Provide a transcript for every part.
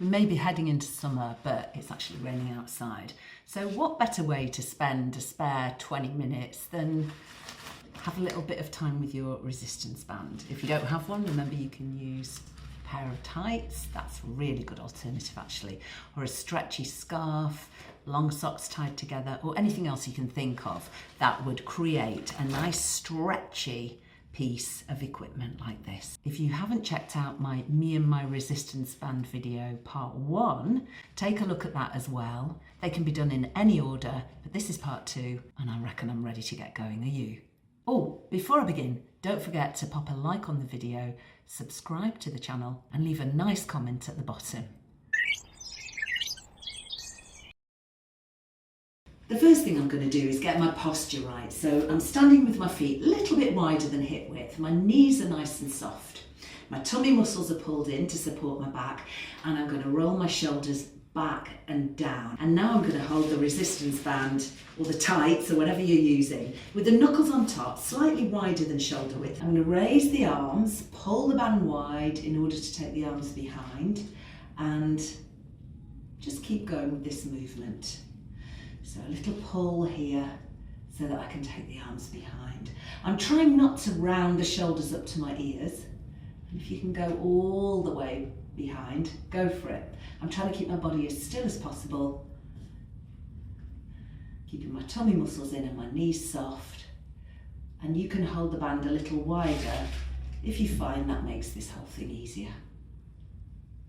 We may be heading into summer, but it's actually raining outside. So what better way to spend a spare 20 minutes than have a little bit of time with your resistance band? If you don't have one, remember you can use a pair of tights. That's a really good alternative actually. Or a stretchy scarf, long socks tied together, or anything else you can think of that would create a nice stretchy piece of equipment like this. If you haven't checked out my Me and My Resistance Band video part 1, take a look at that as well. They can be done in any order, but this is part 2 and I reckon I'm ready to get going. Are you? Oh, before I begin, don't forget to pop a like on the video, subscribe to the channel and leave a nice comment at the bottom. The first thing I'm going to do is get my posture right. So I'm standing with my feet a little bit wider than hip width. My knees are nice and soft. My tummy muscles are pulled in to support my back, and I'm going to roll my shoulders back and down. And now I'm going to hold the resistance band or the tights or whatever you're using with the knuckles on top, slightly wider than shoulder width. I'm going to raise the arms, pull the band wide in order to take the arms behind, and just keep going with this movement. So a little pull here so that I can take the arms behind. I'm trying not to round the shoulders up to my ears. And if you can go all the way behind, go for it. I'm trying to keep my body as still as possible, keeping my tummy muscles in and my knees soft. And you can hold the band a little wider if you find that makes this whole thing easier.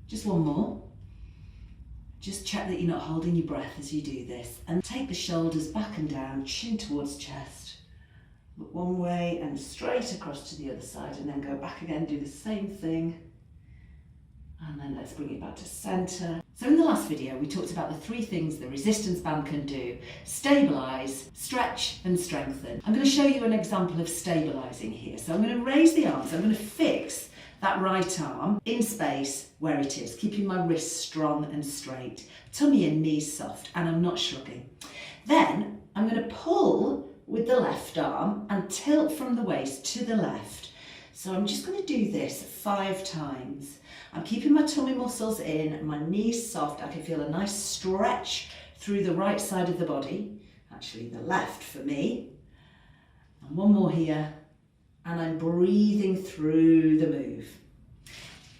Just one more. Just check that you're not holding your breath as you do this, and take the shoulders back and down, chin towards chest. Look one way and straight across to the other side, and then go back again, do the same thing. And then let's bring it back to center. So in the last video, we talked about the 3 things the resistance band can do: stabilize, stretch, and strengthen. I'm going to show you an example of stabilizing here. So I'm going to raise the arms, I'm going to fix that right arm in space where it is, keeping my wrists strong and straight, tummy and knees soft, and I'm not shrugging. Then I'm going to pull with the left arm and tilt from the waist to the left. So I'm just going to do this 5 times. I'm keeping my tummy muscles in, my knees soft. I can feel a nice stretch through the right side of the body, actually the left for me. And one more here. And I'm breathing through the move.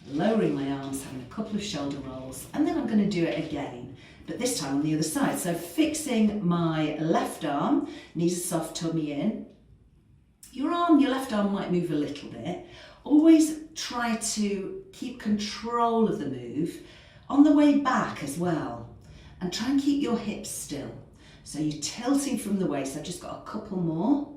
Lowering my arms, having a couple of shoulder rolls, and then I'm going to do it again, but this time on the other side. So fixing my left arm, knees are soft, tummy in. Your left arm might move a little bit. Always try to keep control of the move on the way back as well, and try and keep your hips still. So you're tilting from the waist. I've just got a couple more.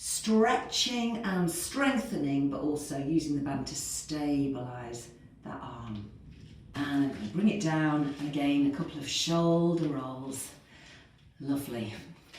Stretching and strengthening, but also using the band to stabilize that arm. And I'm going to bring it down, and again a couple of shoulder rolls. Lovely.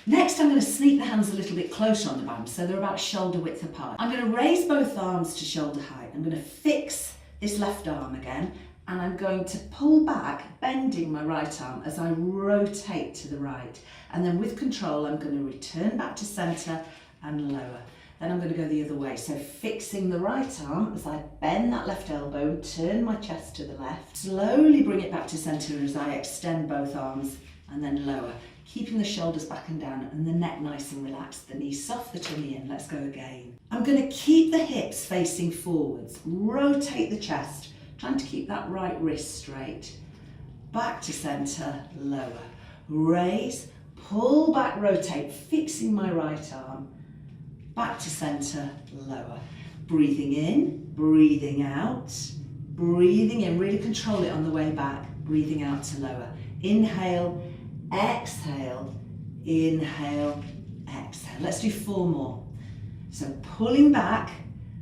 Next I'm going to sneak the hands a little bit closer on the band so they're about shoulder width apart. I'm going to raise both arms to shoulder height. I'm going to fix this left arm again, and I'm going to pull back, bending my right arm as I rotate to the right. And then with control I'm going to return back to center and lower. Then I'm going to go the other way. So fixing the right arm as I bend that left elbow and turn my chest to the left. Slowly bring it back to center as I extend both arms and then lower. Keeping the shoulders back and down and the neck nice and relaxed. The knees soft, the tummy in. Let's go again. I'm going to keep the hips facing forwards. Rotate the chest, trying to keep that right wrist straight. Back to center, lower. Raise, pull back, rotate, fixing my right arm. Back to center, lower. Breathing in, breathing out, breathing in, really control it on the way back, breathing out to lower. Inhale, exhale, inhale, exhale. Let's do 4 more. So pulling back,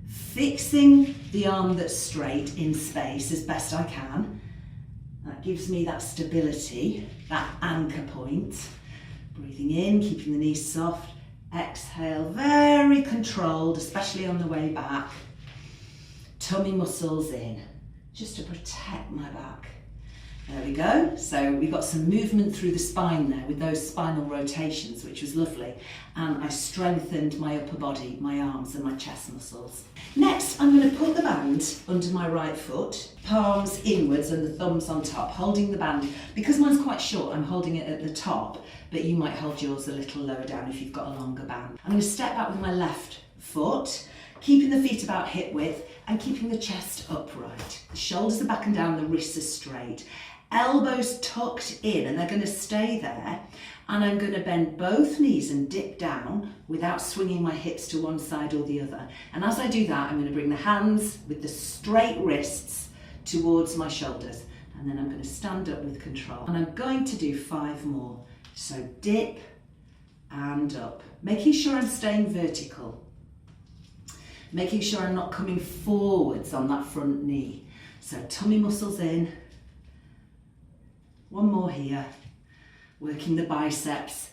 fixing the arm that's straight in space as best I can. That gives me that stability, that anchor point. Breathing in, keeping the knees soft. Exhale, very controlled, especially on the way back. Tummy muscles in, just to protect my back. There we go. So we got some movement through the spine there with those spinal rotations, which was lovely. And I strengthened my upper body, my arms and my chest muscles. Next, I'm going to put the band under my right foot, palms inwards and the thumbs on top, holding the band. Because mine's quite short, I'm holding it at the top, but you might hold yours a little lower down if you've got a longer band. I'm going to step back with my left foot, keeping the feet about hip width and keeping the chest upright. The shoulders are back and down, the wrists are straight. Elbows tucked in, and they're going to stay there. And I'm going to bend both knees and dip down without swinging my hips to one side or the other. And as I do that, I'm going to bring the hands with the straight wrists towards my shoulders. And then I'm going to stand up with control. And I'm going to do 5 more. So dip and up, making sure I'm staying vertical. Making sure I'm not coming forwards on that front knee. So tummy muscles in. 1 more here, working the biceps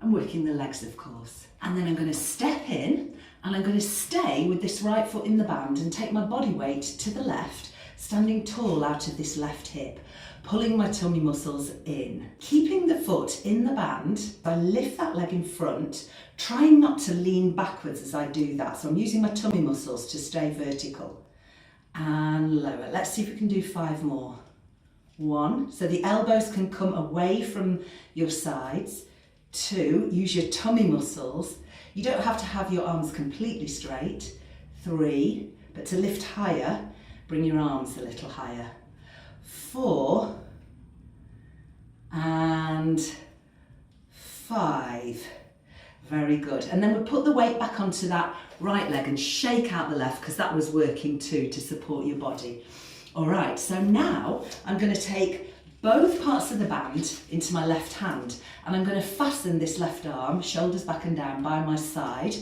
and working the legs, of course. And then I'm going to step in and I'm going to stay with this right foot in the band and take my body weight to the left, standing tall out of this left hip, pulling my tummy muscles in. Keeping the foot in the band, I lift that leg in front, trying not to lean backwards as I do that. So I'm using my tummy muscles to stay vertical. And lower. Let's see if we can do 5 more. 1, so the elbows can come away from your sides. 2, use your tummy muscles. You don't have to have your arms completely straight. 3, but to lift higher, bring your arms a little higher. 4, and 5. Very good. And then we'll put the weight back onto that right leg and shake out the left, because that was working too to support your body. All right, so now I'm going to take both parts of the band into my left hand and I'm going to fasten this left arm, shoulders back and down by my side.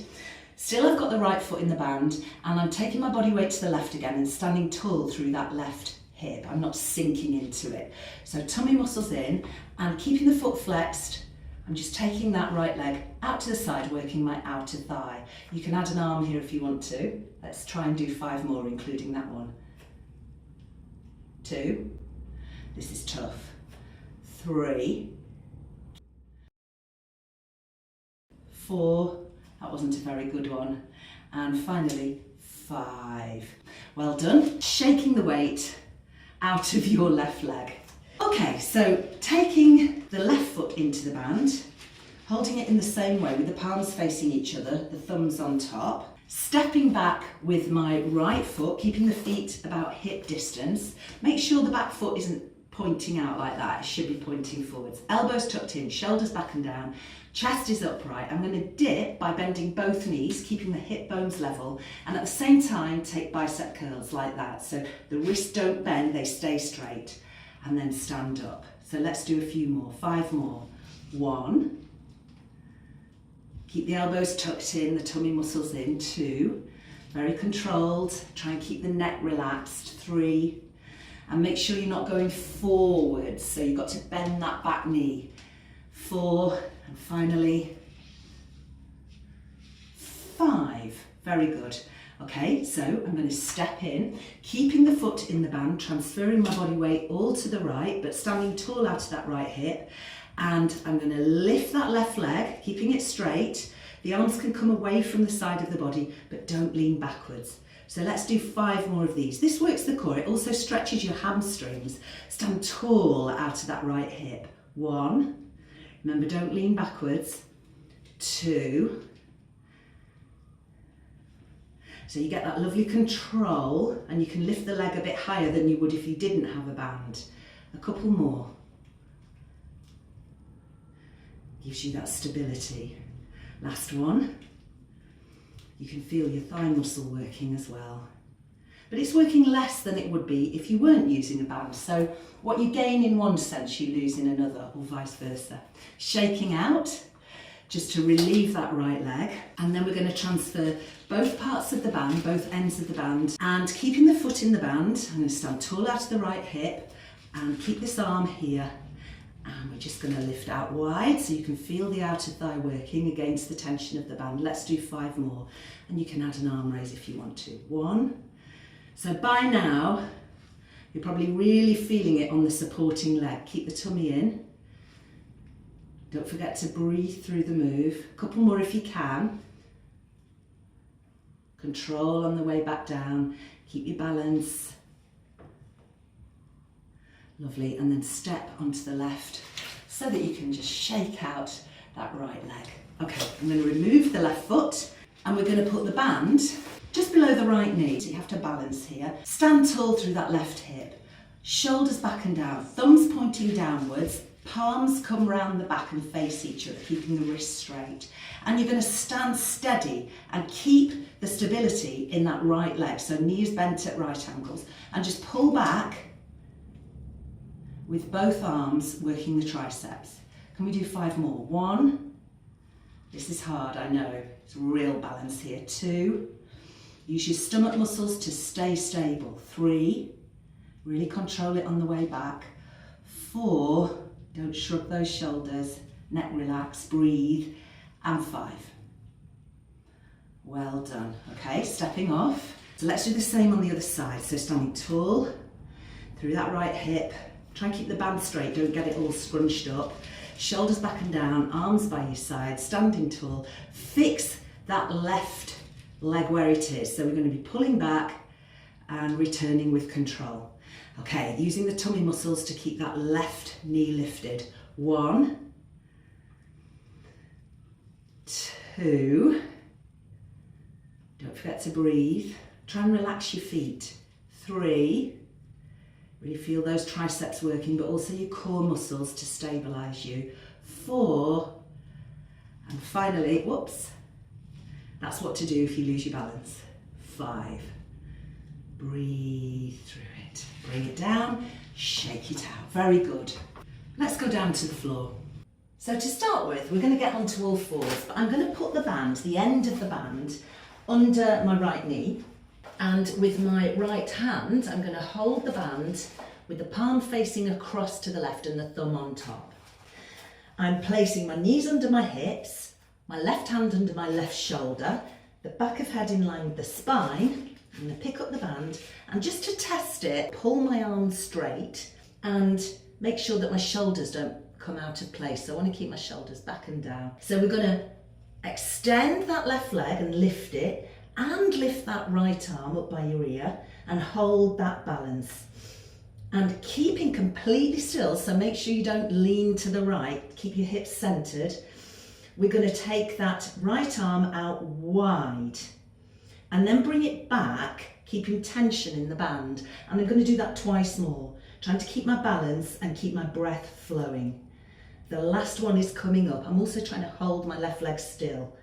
Still I've got the right foot in the band and I'm taking my body weight to the left again and standing tall through that left hip. I'm not sinking into it. So tummy muscles in and keeping the foot flexed. I'm just taking that right leg out to the side, working my outer thigh. You can add an arm here if you want to. Let's try and do 5 more, including that one. 2, this is tough. 3, 4, that wasn't a very good one. And finally, 5. Well done. Shaking the weight out of your left leg. Okay, so taking the left foot into the band, holding it in the same way with the palms facing each other, the thumbs on top. Stepping back with my right foot, keeping the feet about hip distance. Make sure the back foot isn't pointing out like that, it should be pointing forwards. Elbows tucked in, shoulders back and down, chest is upright. I'm going to dip by bending both knees, keeping the hip bones level, and at the same time take bicep curls like that. So the wrists don't bend, they stay straight, and then stand up. So let's do a few more, 5 more. 1. Keep the elbows tucked in, the tummy muscles in. 2, very controlled. Try and keep the neck relaxed. 3, and make sure you're not going forwards, so you've got to bend that back knee. 4, and finally 5. Very good. Okay, so I'm going to step in, keeping the foot in the band, transferring my body weight all to the right, but standing tall out of that right hip. And I'm going to lift that left leg, keeping it straight. The arms can come away from the side of the body, but don't lean backwards. So let's do 5 more of these. This works the core. It also stretches your hamstrings. Stand tall out of that right hip. 1. Remember, don't lean backwards. 2. So you get that lovely control and you can lift the leg a bit higher than you would if you didn't have a band. A couple more. Gives you that stability. Last one. You can feel your thigh muscle working as well. But it's working less than it would be if you weren't using a band. So what you gain in one sense, you lose in another, or vice versa. Shaking out, just to relieve that right leg. And then we're going to transfer both parts of the band, both ends of the band, and keeping the foot in the band. I'm going to stand tall out of the right hip and keep this arm here. And we're just going to lift out wide so you can feel the outer thigh working against the tension of the band. Let's do 5 more. And you can add an arm raise if you want to. 1. So by now, You're probably really feeling it on the supporting leg. Keep the tummy in. Don't forget to breathe through the move. A couple more if you can. Control on the way back down. Keep your balance. Lovely. And then step onto the left so that you can just shake out that right leg. Okay, I'm going to remove the left foot and we're going to put the band just below the right knee. So you have to balance here. Stand tall through that left hip. Shoulders back and down. Thumbs pointing downwards. Palms come round the back and face each other, keeping the wrists straight. And you're going to stand steady and keep the stability in that right leg. So knees bent at right angles. And just pull back with both arms working the triceps. Can we do 5 more? 1. This is hard, I know. It's real balance here. 2. Use your stomach muscles to stay stable. 3. Really control it on the way back. 4. Don't shrug those shoulders. Neck relax, breathe. And 5. Well done. Okay, stepping off. So let's do the same on the other side. So standing tall through that right hip. Try and keep the band straight, don't get it all scrunched up. Shoulders back and down, arms by your side, standing tall. Fix that left leg where it is. So we're going to be pulling back and returning with control. Okay, using the tummy muscles to keep that left knee lifted. 1, 2, don't forget to breathe. Try and relax your feet. 3, really feel those triceps working, but also your core muscles to stabilize you. 4, and finally, whoops, that's what to do if you lose your balance. 5, breathe through it. Bring it down, shake it out. Very good. Let's go down to the floor. So to start with, we're going to get onto all fours, but I'm going to put the band, the end of the band, under my right knee. And with my right hand, I'm going to hold the band with the palm facing across to the left and the thumb on top. I'm placing my knees under my hips, my left hand under my left shoulder, the back of head in line with the spine. I'm going to pick up the band and just to test it, pull my arms straight and make sure that my shoulders don't come out of place. So I want to keep my shoulders back and down. So we're going to extend that left leg and lift it, and lift that right arm up by your ear and hold that balance. And keeping completely still, so make sure you don't lean to the right, keep your hips centered. We're going to take that right arm out wide and then bring it back, keeping tension in the band. And I'm going to do that twice more, trying to keep my balance and keep my breath flowing. The last one is coming up. I'm also trying to hold my left leg still.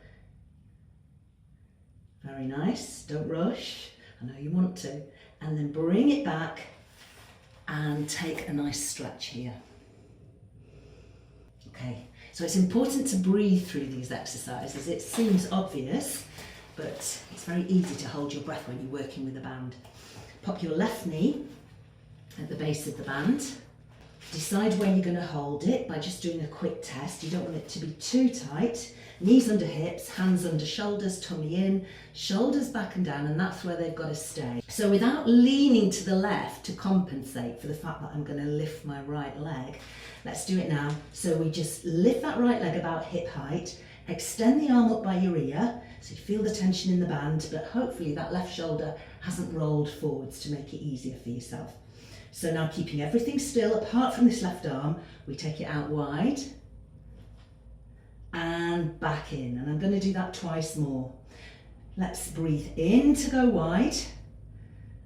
Very nice, don't rush, I know you want to. And then bring it back and take a nice stretch here. Okay, so it's important to breathe through these exercises. It seems obvious, but it's very easy to hold your breath when you're working with the band. Pop your left knee at the base of the band. Decide where you're going to hold it by just doing a quick test. You don't want it to be too tight. Knees under hips, hands under shoulders, tummy in, shoulders back and down, and that's where they've got to stay. So without leaning to the left to compensate for the fact that I'm going to lift my right leg, let's do it now. So we just lift that right leg about hip height, extend the arm up by your ear, so you feel the tension in the band, but hopefully that left shoulder hasn't rolled forwards to make it easier for yourself. So now keeping everything still, apart from this left arm, we take it out wide and back in. And I'm going to do that twice more. Let's breathe in to go wide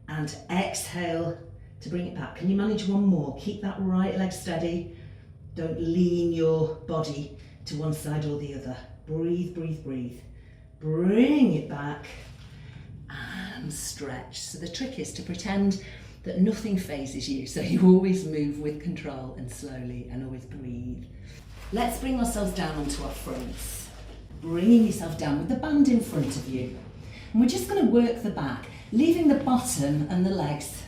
and exhale to bring it back. Can you manage one more? Keep that right leg steady. Don't lean your body to one side or the other. Breathe, breathe, breathe. Bring it back and stretch. So the trick is to pretend that nothing phases you, so you always move with control and slowly, and always breathe. Let's bring ourselves down onto our fronts. Bringing yourself down with the band in front of you. And we're just going to work the back, leaving the bottom and the legs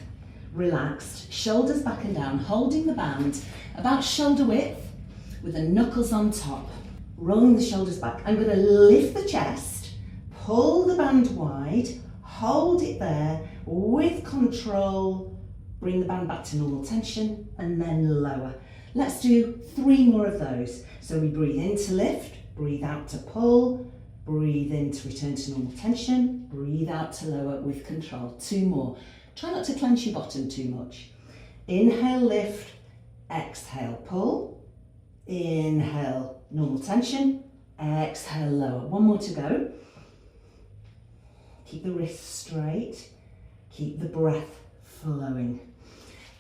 relaxed, shoulders back and down, holding the band about shoulder width with the knuckles on top, rolling the shoulders back. I'm going to lift the chest, pull the band wide, hold it there with control, Bring the band back to normal tension and then lower. Let's do 3 more of those. So we breathe in to lift, breathe out to pull, breathe in to return to normal tension, breathe out to lower with control. 2 more. Try not to clench your bottom too much. Inhale, lift, exhale, pull. Inhale, normal tension, exhale, lower. 1 more to go. Keep the wrists straight, keep the breath flowing.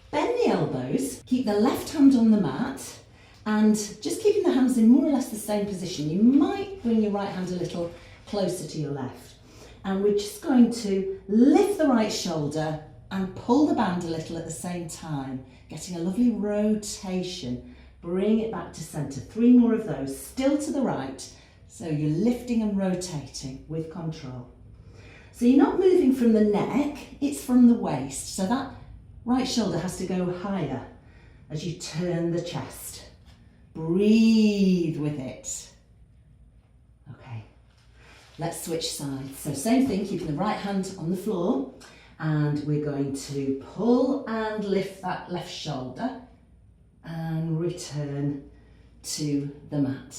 Bend the elbows, keep the left hand on the mat and just keeping the hands in more or less the same position. You might bring your right hand a little closer to your left. And we're just going to lift the right shoulder and pull the band a little at the same time, getting a lovely rotation. Bring it back to centre. 3 more of those, still to the right. So you're lifting and rotating with control. So you're not moving from the neck, it's from the waist. So that right shoulder has to go higher as you turn the chest. Breathe with it. Okay, let's switch sides. So same thing, keeping the right hand on the floor, and we're going to pull and lift that left shoulder and return to the mat.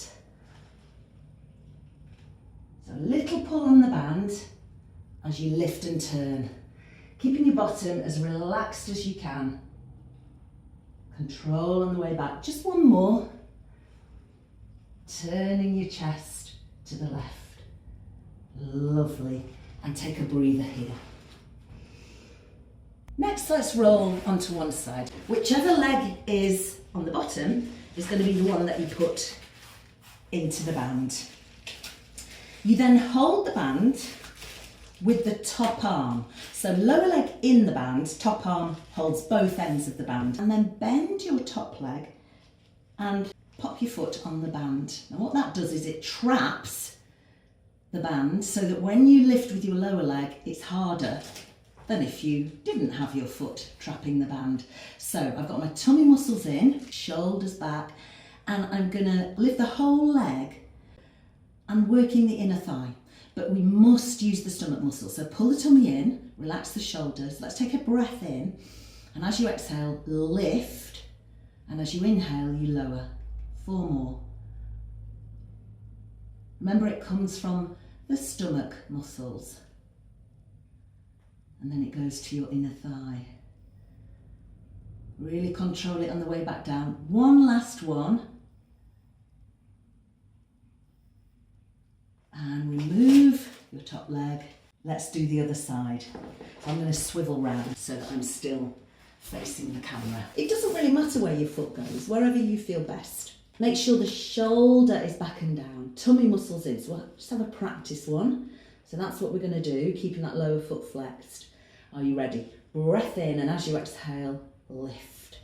So a little pull on the band as you lift and turn, keeping your bottom as relaxed as you can. Control on the way back. Just 1 more. Turning your chest to the left. Lovely. And take a breather here. Next, let's roll onto one side. Whichever leg is on the bottom is going to be the one that you put into the band. You then hold the band with the top arm. So lower leg in the band, top arm holds both ends of the band. And then bend your top leg and pop your foot on the band. Now what that does is it traps the band so that when you lift with your lower leg, it's harder than if you didn't have your foot trapping the band. So I've got my tummy muscles in, shoulders back, and I'm gonna lift the whole leg and working the inner thigh. But we must use the stomach muscle. So pull the tummy in, relax the shoulders. Let's take a breath in. And as you exhale, lift. And as you inhale, you lower. 4 more. Remember, it comes from the stomach muscles. And then it goes to your inner thigh. Really control it on the way back down. 1 last one. And remove your top leg. Let's do the other side. So I'm going to swivel round so that I'm still facing the camera. It doesn't really matter where your foot goes, wherever you feel best. Make sure the shoulder is back and down, tummy muscles in. So we'll just have a practice one. So that's what we're going to do, keeping that lower foot flexed. Are you ready? Breath in, and as you exhale, lift.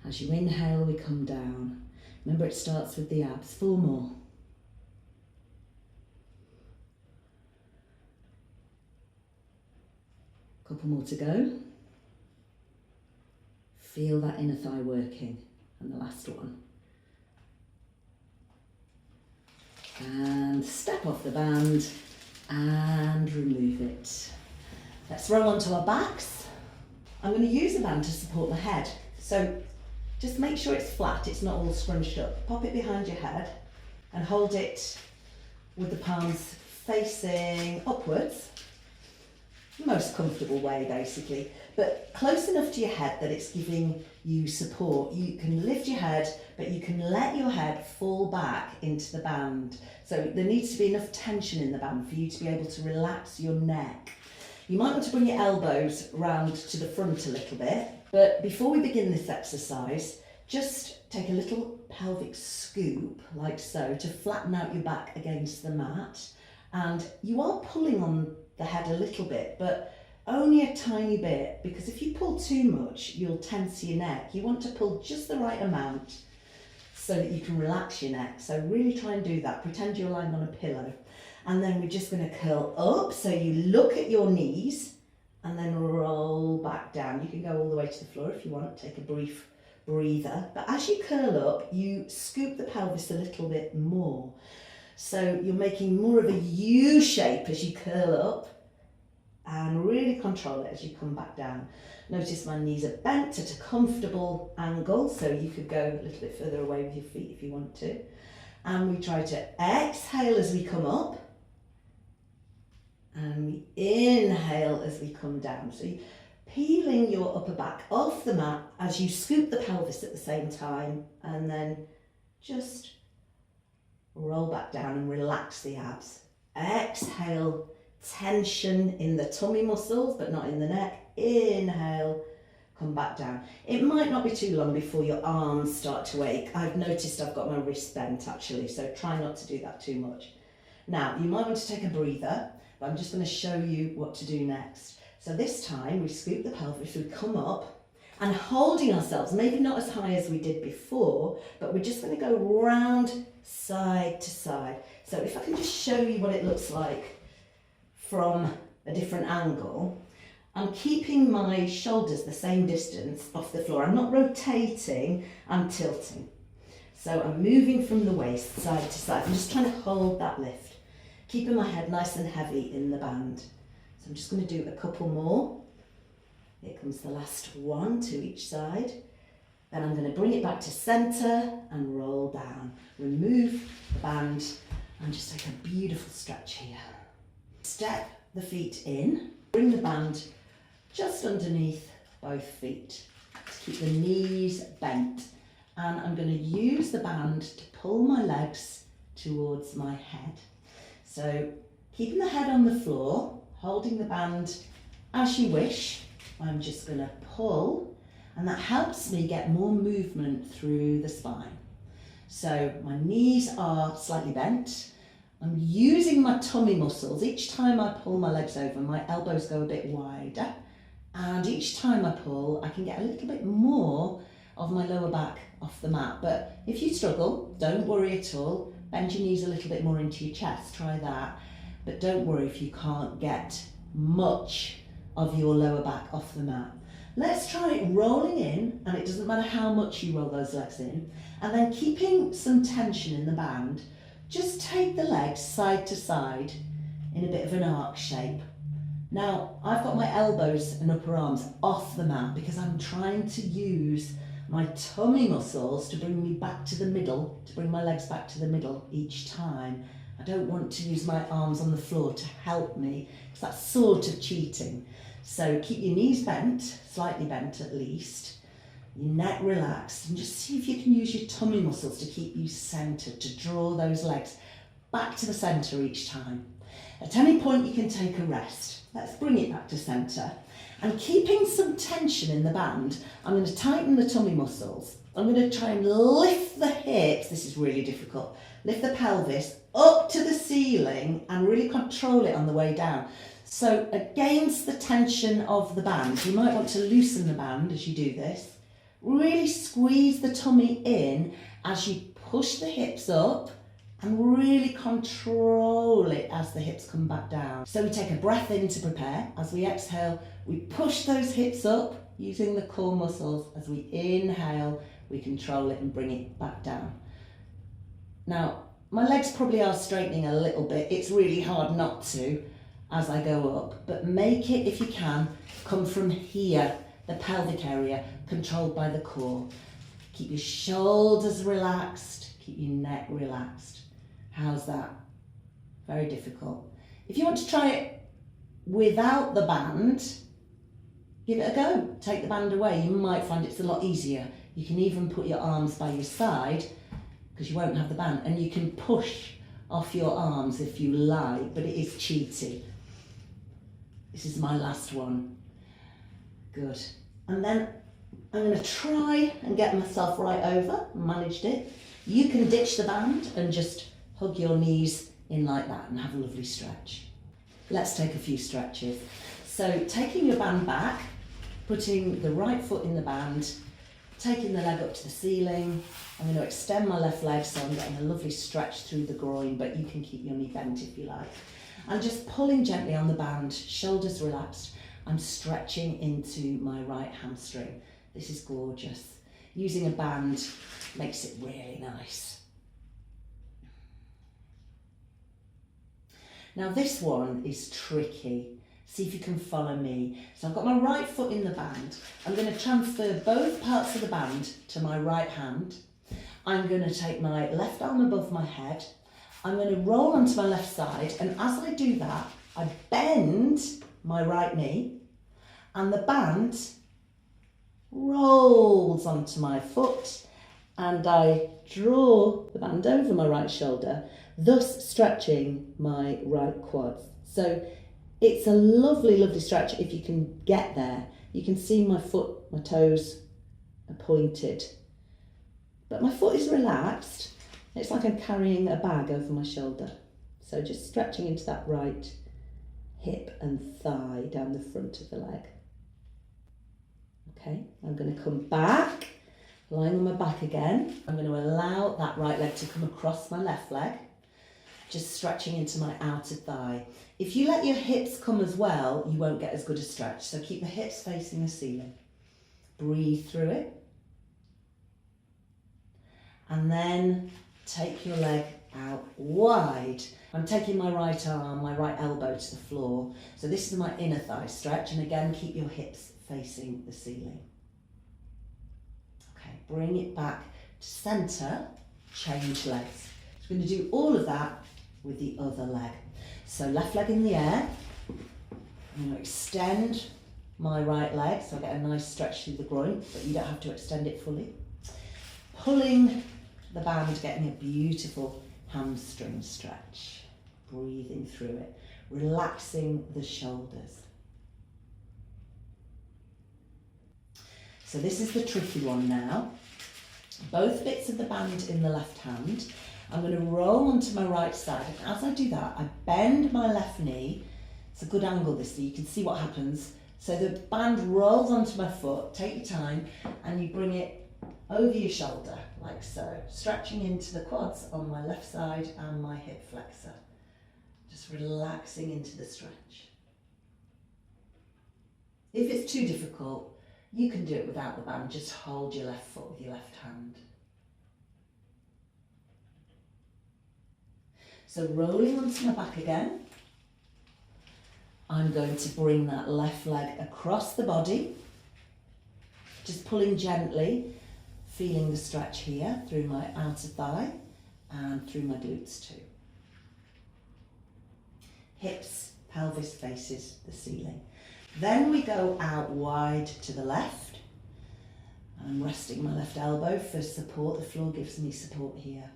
As you inhale, we come down. Remember, it starts with the abs. 4 more. Couple more to go. Feel that inner thigh working. And the last one. And step off the band and remove it. Let's roll onto our backs. I'm going to use the band to support the head. So just make sure it's flat, it's not all scrunched up. Pop it behind your head and hold it with the palms facing upwards. Most comfortable way basically, but close enough to your head that it's giving you support. You can lift your head, but you can let your head fall back into the band. So there needs to be enough tension in the band for you to be able to relax your neck. You might want to bring your elbows round to the front a little bit, but before we begin this exercise, just take a little pelvic scoop like so to flatten out your back against the mat. And you are pulling on the head a little bit, but only a tiny bit, because if you pull too much, you'll tense your neck. You want to pull just the right amount so that you can relax your neck. So really try and do that. Pretend you're lying on a pillow. And then we're just going to curl up. So you look at your knees and then roll back down. You can go all the way to the floor if you want. Take a brief breather. But as you curl up, you scoop the pelvis a little bit more. So you're making more of a U shape as you curl up. and really control it as you come back down. Notice my knees are bent at a comfortable angle, so you could go a little bit further away with your feet if you want to. And we try to exhale as we come up, and we inhale as we come down. So you're peeling your upper back off the mat as you scoop the pelvis at the same time, and then just roll back down and relax the abs. Exhale, tension in the tummy muscles, but not in the neck. Inhale, come back down. It might not be too long before your arms start to ache. I've noticed I've got my wrist bent actually, so try not to do that too much. Now, you might want to take a breather, but I'm just going to show you what to do next. So this time we scoop the pelvis, we come up and holding ourselves, maybe not as high as we did before, but we're just going to go round side to side. So if I can just show you what it looks like from a different angle. I'm keeping my shoulders the same distance off the floor. I'm not rotating, I'm tilting. So I'm moving from the waist side to side. I'm just trying to hold that lift, keeping my head nice and heavy in the band. So I'm just going to do a couple more. Here comes the last one to each side. Then I'm going to bring it back to centre and roll down. Remove the band and just take a beautiful stretch here. Step the feet in, bring the band just underneath both feet to keep the knees bent. And I'm going to use the band to pull my legs towards my head. So keeping the head on the floor, holding the band as you wish, I'm just going to pull, and that helps me get more movement through the spine. So my knees are slightly bent. I'm using my tummy muscles. Each time I pull my legs over, my elbows go a bit wider. And each time I pull, I can get a little bit more of my lower back off the mat. But if you struggle, don't worry at all. Bend your knees a little bit more into your chest, try that. But don't worry if you can't get much of your lower back off the mat. Let's try it rolling in, and it doesn't matter how much you roll those legs in, and then keeping some tension in the band, just take the legs side to side in a bit of an arc shape. Now, I've got my elbows and upper arms off the mat because I'm trying to use my tummy muscles to bring me back to the middle, to bring my legs back to the middle each time. I don't want to use my arms on the floor to help me because that's sort of cheating. So keep your knees bent, slightly bent at least, your neck relaxed, and just see if you can use your tummy muscles to keep you centred, to draw those legs back to the centre each time. At any point you can take a rest. Let's bring it back to centre. And keeping some tension in the band, I'm going to tighten the tummy muscles. I'm going to try and lift the hips, this is really difficult, lift the pelvis up to the ceiling and really control it on the way down. So against the tension of the band, you might want to loosen the band as you do this. Really squeeze the tummy in as you push the hips up and really control it as the hips come back down. So we take a breath in to prepare. As we exhale, we push those hips up using the core muscles. As we inhale, we control it and bring it back down. Now, my legs probably are straightening a little bit. It's really hard not to as I go up, but make it, if you can, come from here, the pelvic area, controlled by the core. Keep your shoulders relaxed, keep your neck relaxed. How's that? Very difficult. If you want to try it without the band, give it a go. Take the band away. You might find it's a lot easier. You can even put your arms by your side because you won't have the band, and you can push off your arms if you like, but it is cheaty. This is my last one. Good. And then I'm going to try and get myself right over. Managed it. You can ditch the band and just hug your knees in like that and have a lovely stretch. Let's take a few stretches. So taking your band back, putting the right foot in the band, taking the leg up to the ceiling. I'm going to extend my left leg so I'm getting a lovely stretch through the groin, but you can keep your knee bent if you like. And just pulling gently on the band, shoulders relaxed. I'm stretching into my right hamstring. This is gorgeous. Using a band makes it really nice. Now this one is tricky See if you can follow me. So I've got my right foot in the band. I'm going to transfer both parts of the band to my right hand. I'm going to take my left arm above my head. I'm going to roll onto my left side, and as I do that, I bend my right knee and the band rolls onto my foot, and I draw the band over my right shoulder, thus stretching my right quads. So it's a lovely, lovely stretch if you can get there. You can see my foot, my toes are pointed, but my foot is relaxed. It's like I'm carrying a bag over my shoulder. So just stretching into that right hip and thigh down the front of the leg. Okay, I'm going to come back, lying on my back again. I'm going to allow that right leg to come across my left leg, just stretching into my outer thigh. If you let your hips come as well, you won't get as good a stretch. So keep the hips facing the ceiling. Breathe through it. And then take your leg out wide. I'm taking my right arm, my right elbow to the floor. So this is my inner thigh stretch. And again, keep your hips facing the ceiling. Okay, bring it back to centre, change legs. So we're going to do all of that with the other leg. So left leg in the air. I'm going to extend my right leg so I get a nice stretch through the groin, but you don't have to extend it fully. Pulling the band, getting a beautiful hamstring stretch. Breathing through it, relaxing the shoulders. So this is the tricky one now. Both bits of the band in the left hand. I'm going to roll onto my right side, and as I do that, I bend my left knee. It's a good angle this, so you can see what happens. So the band rolls onto my foot, take your time, and you bring it over your shoulder, like so, stretching into the quads on my left side and my hip flexor. Just relaxing into the stretch. If it's too difficult, you can do it without the band. Just hold your left foot with your left hand. So rolling onto my back again, I'm going to bring that left leg across the body, just pulling gently, feeling the stretch here through my outer thigh and through my glutes too. Hips, pelvis faces the ceiling. Then we go out wide to the left. I'm resting my left elbow for support. The floor gives me support here.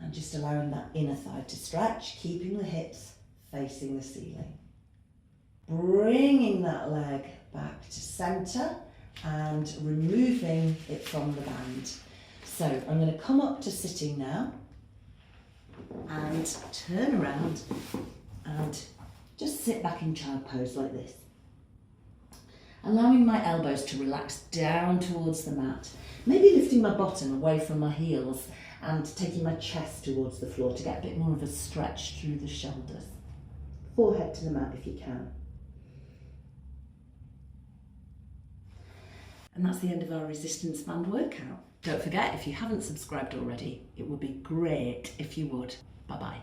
And just allowing that inner thigh to stretch, keeping the hips facing the ceiling. Bringing that leg back to centre and removing it from the band. So I'm going to come up to sitting now and turn around and just sit back in child pose like this. Allowing my elbows to relax down towards the mat. Maybe lifting my bottom away from my heels and taking my chest towards the floor to get a bit more of a stretch through the shoulders. Forehead to the mat if you can. And that's the end of our resistance band workout. Don't forget, if you haven't subscribed already, it would be great if you would. Bye-bye.